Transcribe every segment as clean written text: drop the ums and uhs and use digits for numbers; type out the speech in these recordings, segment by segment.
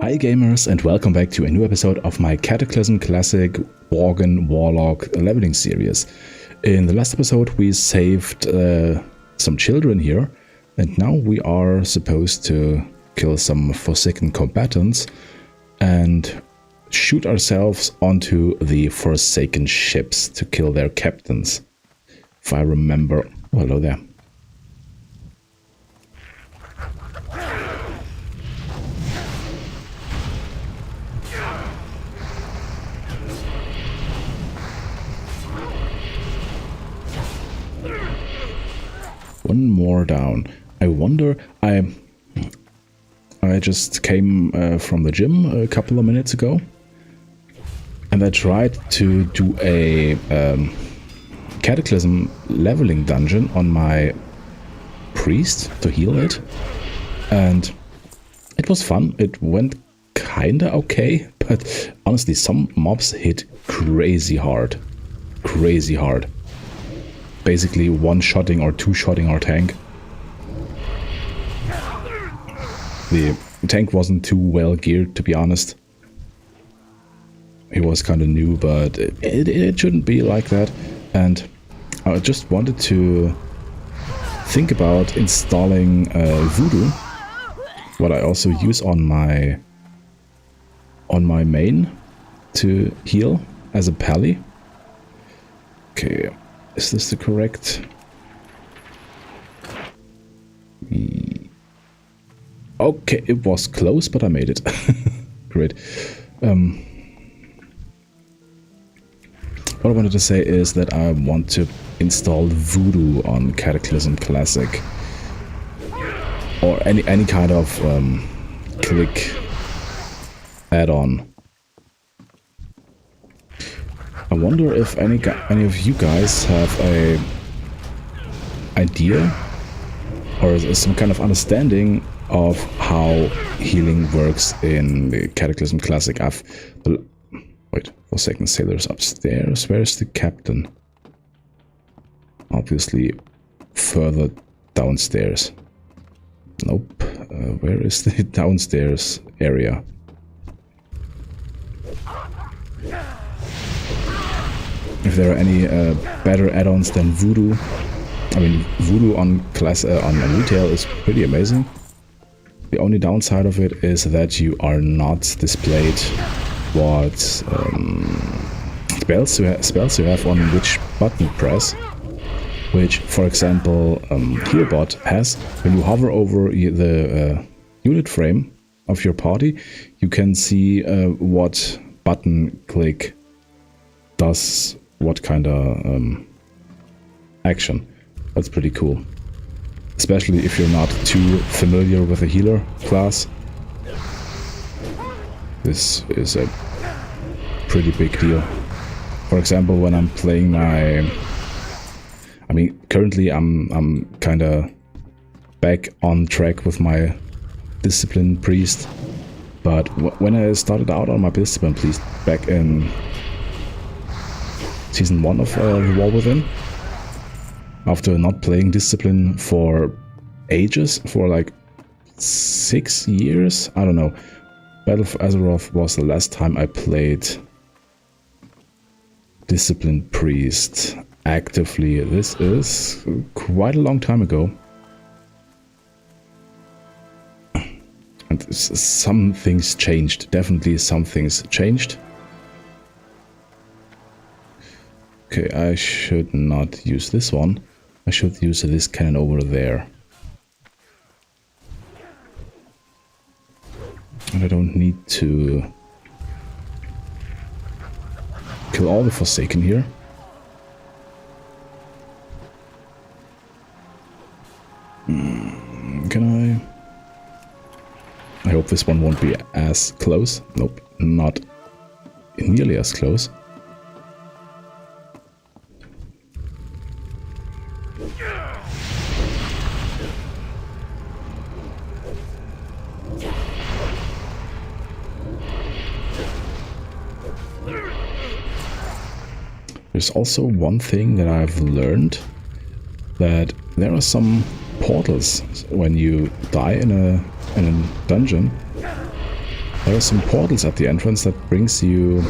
Hi gamers, and welcome back to a new episode of my Cataclysm Classic Worgen Warlock leveling series. In the last episode we saved some children here, and now we are supposed to kill some Forsaken combatants and shoot ourselves onto the Forsaken ships to kill their captains. If I remember... Oh, hello there. One more down. I wonder, I just came from the gym a couple of minutes ago, and I tried to do a Cataclysm leveling dungeon on my priest to heal it, and it was fun. It went kinda okay, but honestly some mobs hit crazy hard. Crazy hard. Basically one-shotting or two-shotting our tank. The tank wasn't too well geared, to be honest. He was kind of new, but it shouldn't be like that. And I just wanted to think about installing Voodoo, what I also use on my main to heal as a pally. Okay. Is this the correct? Okay, it was close, but I made it. Great. What I wanted to say is that I want to install Voodoo on Cataclysm Classic, or any kind of click add-on. I wonder if any of you guys have a idea or some kind of understanding of how healing works in the Cataclysm Classic. Wait, for a second, sailors upstairs. Where's the captain? Obviously further downstairs. Nope. Where is the downstairs area? If there are any better add-ons than Voodoo. I mean, Voodoo on retail is pretty amazing. The only downside of it is that you are not displayed what spells you have on which button press. Which, for example, Healbot has. When you hover over the unit frame of your party, you can see what button click does what kind of action. That's pretty cool. Especially if you're not too familiar with the healer class. This is a pretty big deal. For example, when I'm playing my... I mean, currently I'm kinda back on track with my Discipline Priest. But when I started out on my Discipline Priest back in Season 1 of The War Within, after not playing Discipline for ages, for like 6 years, I don't know. Battle for Azeroth was the last time I played Discipline Priest actively. This is quite a long time ago. And some things changed. Definitely some things changed. Okay, I should not use this one. I should use this cannon over there. And I don't need to kill all the Forsaken here. Can I hope this one won't be as close. Nope, not nearly as close. There's also one thing that I've learned, that there are some portals. When you die in a dungeon, there are some portals at the entrance that brings you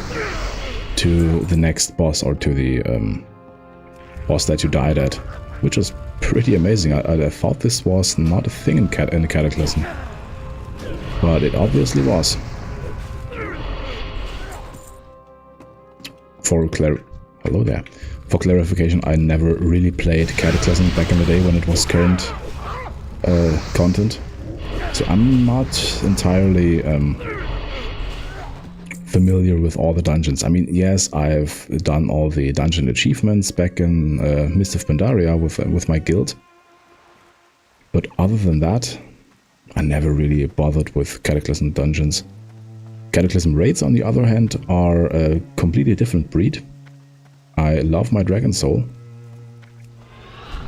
to the next boss, or to the boss that you died at, which was pretty amazing. I thought this was not a thing in Cataclysm, but it obviously was. Hello there. For clarification, I never really played Cataclysm back in the day when it was current content, so I'm not entirely familiar with all the dungeons. I mean, yes, I've done all the dungeon achievements back in Mist of Pandaria with my guild, but other than that, I never really bothered with Cataclysm dungeons. Cataclysm raids, on the other hand, are a completely different breed. I love my Dragon Soul.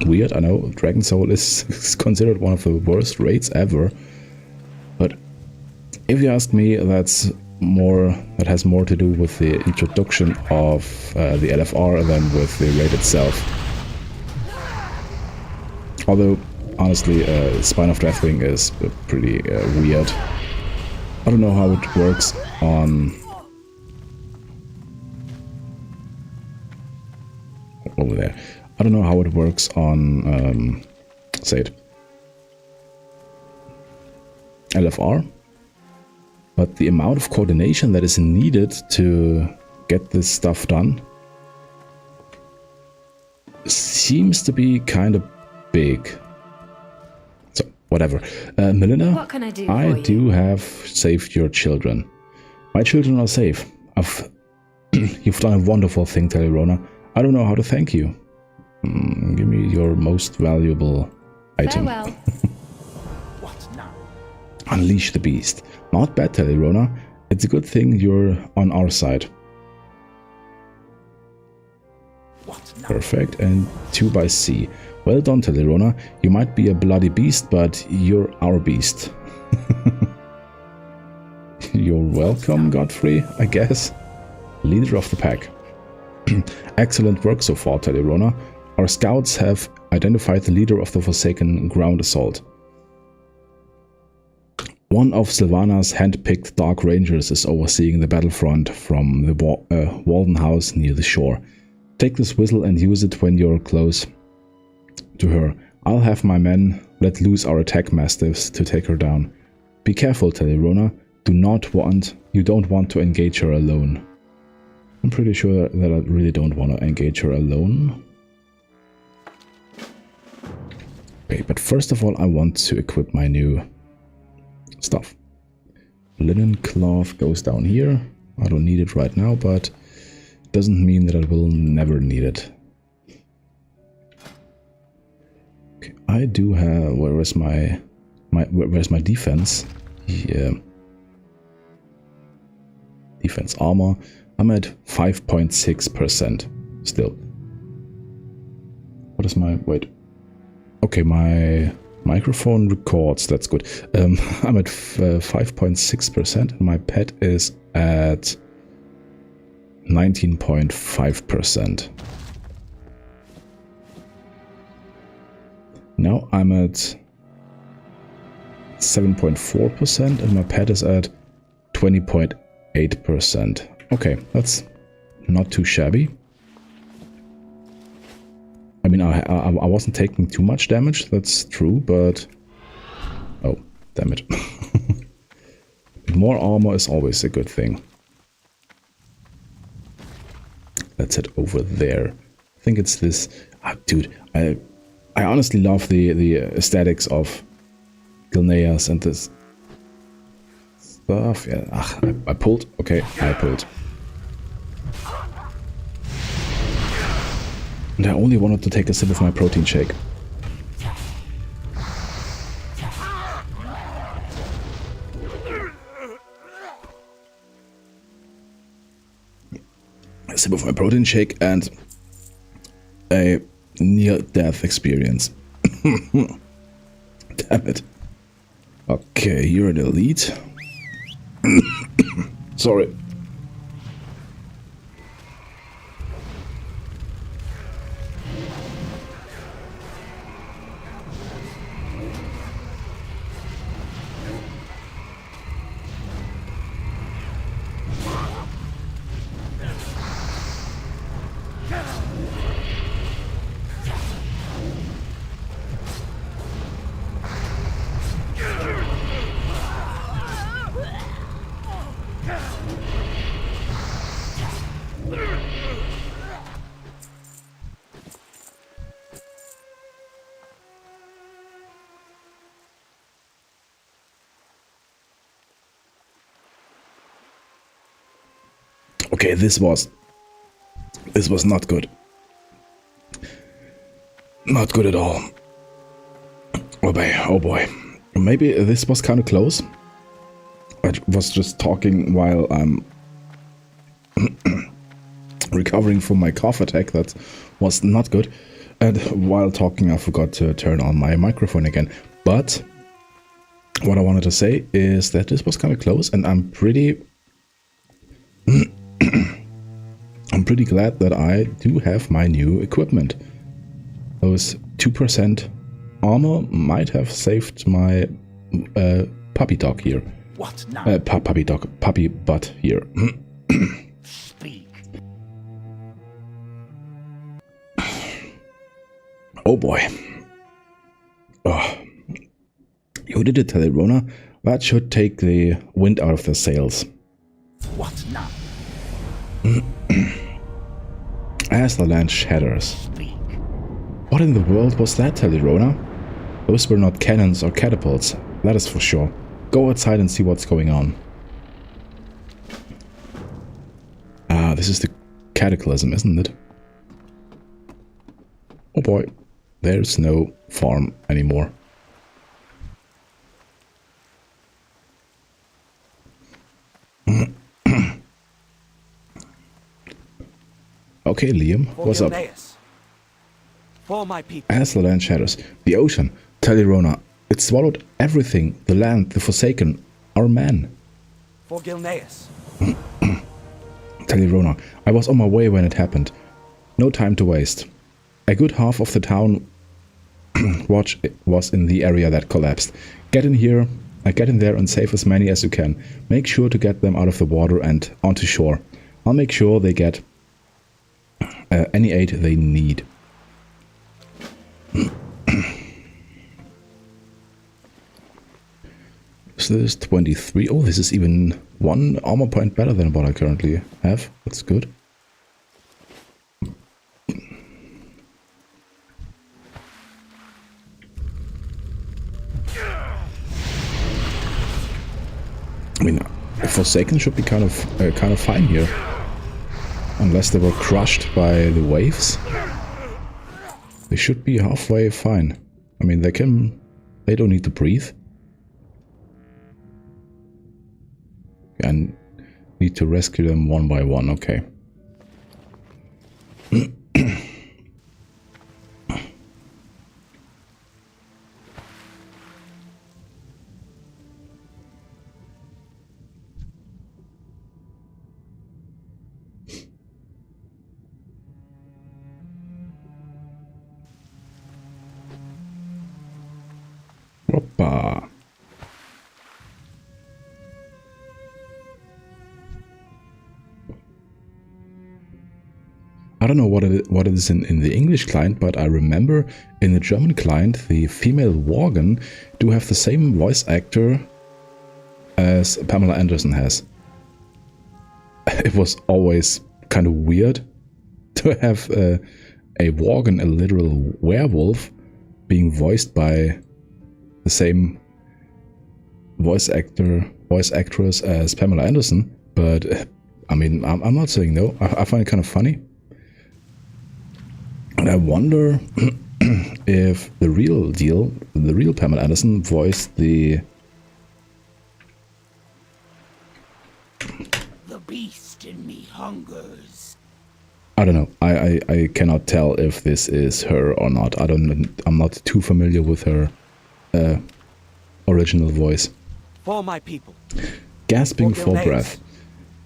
Weird, I know, Dragon Soul is considered one of the worst raids ever, but if you ask me, that has more to do with the introduction of the LFR than with the raid itself. Although, honestly, Spine of Deathwing is pretty weird. I don't know how it works on... over there. I don't know how it works on... say it. LFR. But the amount of coordination that is needed to get this stuff done seems to be kind of big. So, whatever. Melinda, what can I do I for you? do have saved your children. My children are safe. You've done a wonderful thing, Telerona. I don't know how to thank you. Give me your most valuable item. Farewell. What now? Unleash the beast. Not bad, Telerona. It's a good thing you're on our side. What now? Perfect. And 2 by sea. Well done, Telerona. You might be a bloody beast, but you're our beast. You're welcome, Godfrey, I guess. Leader of the pack. Excellent work so far, Telerona. Our scouts have identified the leader of the Forsaken ground assault. One of Sylvana's hand-picked Dark Rangers is overseeing the battlefront from the Walden house near the shore. Take this whistle and use it when you're close to her. I'll have my men let loose our attack mastiffs to take her down. Be careful, Telerona. You don't want to engage her alone. I'm pretty sure that I really don't want to engage her alone. Okay, but first of all, I want to equip my new stuff. Linen cloth goes down here. I don't need it right now, but doesn't mean that I will never need it. Okay, I do have... where's my defense? Yeah. Defense armor. I'm at 5.6% still. What is my... wait. Okay, my microphone records, that's good. I'm at 5.6% and my pet is at 19.5%. Now I'm at 7.4% and my pet is at 20.8%. Okay, that's not too shabby. I mean, I wasn't taking too much damage, that's true, but... oh, damn it. More armor is always a good thing. Let's head over there. I think it's this... dude, I honestly love the aesthetics of Gilneas and this stuff. Yeah, I pulled. Okay, I pulled. And I only wanted to take a sip of my protein shake. A sip of my protein shake and a near-death experience. Damn it. Okay, you're an elite. Sorry. Okay, this was not good. Not good at all. Oh boy. Maybe this was kind of close. I was just talking while I'm recovering from my cough attack. That was not good. And while talking, I forgot to turn on my microphone again. But what I wanted to say is that this was kind of close, and I'm pretty glad that I do have my new equipment. Those 2% armor might have saved my puppy dog here. What now? Puppy butt here. Speak. Oh boy. Oh. You did it, Telirona. That should take the wind out of the sails. What now? As the land shatters. Speak. What in the world was that, Telirona? Those were not cannons or catapults, that is for sure. Go outside and see what's going on. Ah, this is the Cataclysm, isn't it? Oh boy, there's no farm anymore. Okay, Liam, what's up? For my people. As the land shatters, the ocean, Telirona, it swallowed everything, the land, the Forsaken, our men. For Gilneas. Telirona, I was on my way when it happened. No time to waste. A good half of the town watch was in the area that collapsed. Get in there and save as many as you can. Make sure to get them out of the water and onto shore. I'll make sure they get any aid they need. So this is 23. Oh, this is even 1 armor point better than what I currently have. That's good. I mean, Forsaken should be kind of fine here, unless they were crushed by the waves. They should be halfway fine. I mean, they don't need to breathe. And need to rescue them one by one, okay. Hoppa. I don't know what it is in the English client, but I remember in the German client the female Worgen do have the same voice actor as Pamela Anderson has. It was always kind of weird to have a Worgen, a literal werewolf, being voiced by the same voice actress as Pamela Anderson. But I mean, I'm not saying no. I find it kind of funny. And I wonder if the real Pamela Anderson voiced the beast in me hungers. I don't know. I cannot tell if this is her or not. I'm not too familiar with her original voice. For my people. Gasping for breath.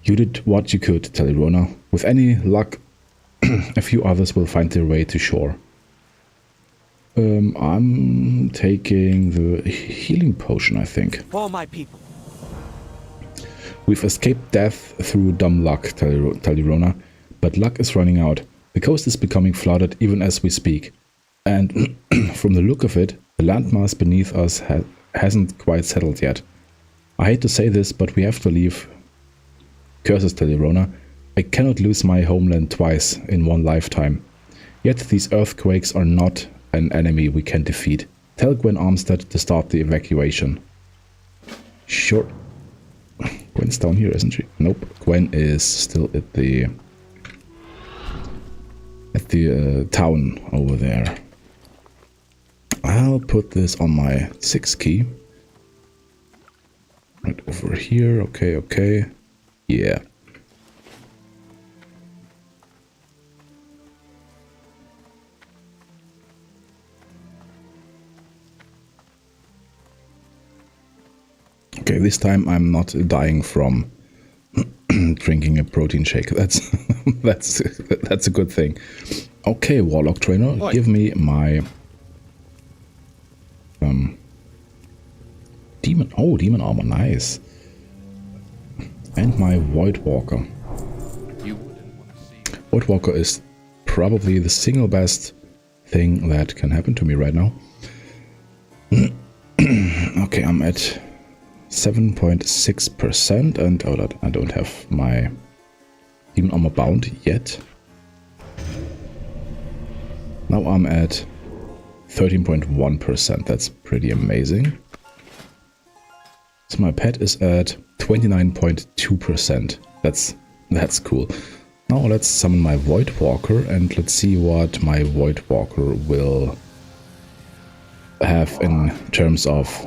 You did what you could, Telirona. With any luck, a few others will find their way to shore. I'm taking the healing potion, I think. For my people. We've escaped death through dumb luck, Telirona, but luck is running out. The coast is becoming flooded even as we speak. And from the look of it, the landmass beneath us hasn't quite settled yet. I hate to say this, but we have to leave. Curses, Telirona. I cannot lose my homeland twice in one lifetime. Yet these earthquakes are not an enemy we can defeat. Tell Gwen Armstead to start the evacuation. Sure. Gwen's down here, isn't she? Nope. Gwen is still at the town over there. I'll put this on my 6 key. Right over here. Okay, okay. Yeah. Okay, this time I'm not dying from drinking a protein shake. That's that's a good thing. Okay, Warlock trainer, Oi. give me my demon armor, nice. And my Void Walker. Void Walker is probably the single best thing that can happen to me right now. Okay, I'm at 7.6% and I don't have my demon armor bound yet. Now I'm at 13.1%. That's pretty amazing. So my pet is at 29.2%. That's cool. Now let's summon my Void Walker and let's see what my Void Walker will have in terms of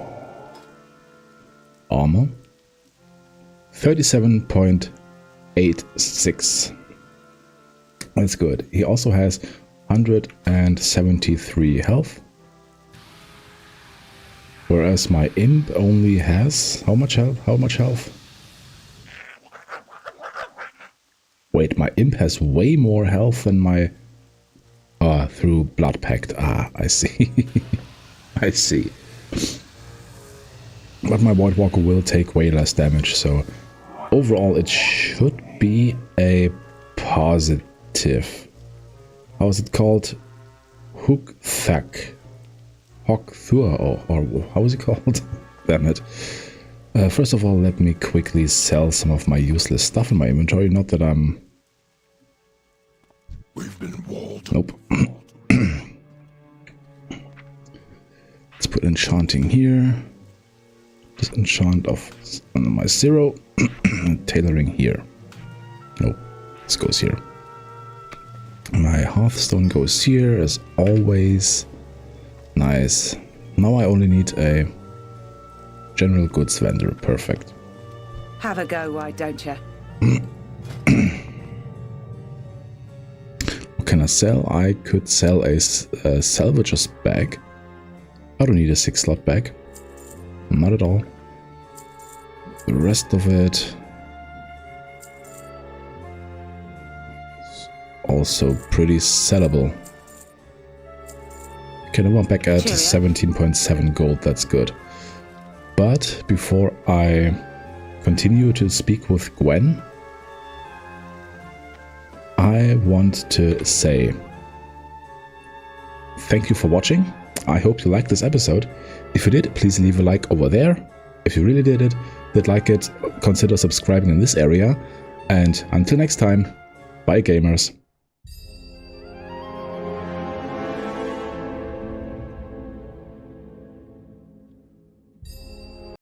armor. 37.86. That's good. He also has 173 health. Whereas my imp only has how much health? Wait, my imp has way more health than my through Blood Pact. Ah, I see. I see. But my Void Walker will take way less damage, so overall it should be a positive. How is it called? Hook-Thack. Hock-Thur, or how is it called? Damn it. First of all, let me quickly sell some of my useless stuff in my inventory. Not that I'm... We've been walled. Nope. Let's put enchanting here. Disenchant of my 0. Tailoring here. Nope. This goes here. My Hearthstone goes here as always. Nice. Now I only need a general goods vendor. Perfect. Have a go, why don't you? What can I sell? I could sell a salvager's bag. I don't need a 6-slot bag. Not at all. The rest of it is also pretty sellable. Okay, now I'm back at 17.7 gold, that's good. But before I continue to speak with Gwen, I want to say thank you for watching. I hope you liked this episode. If you did, please leave a like over there. If you really did like it, consider subscribing in this area. And until next time, bye gamers.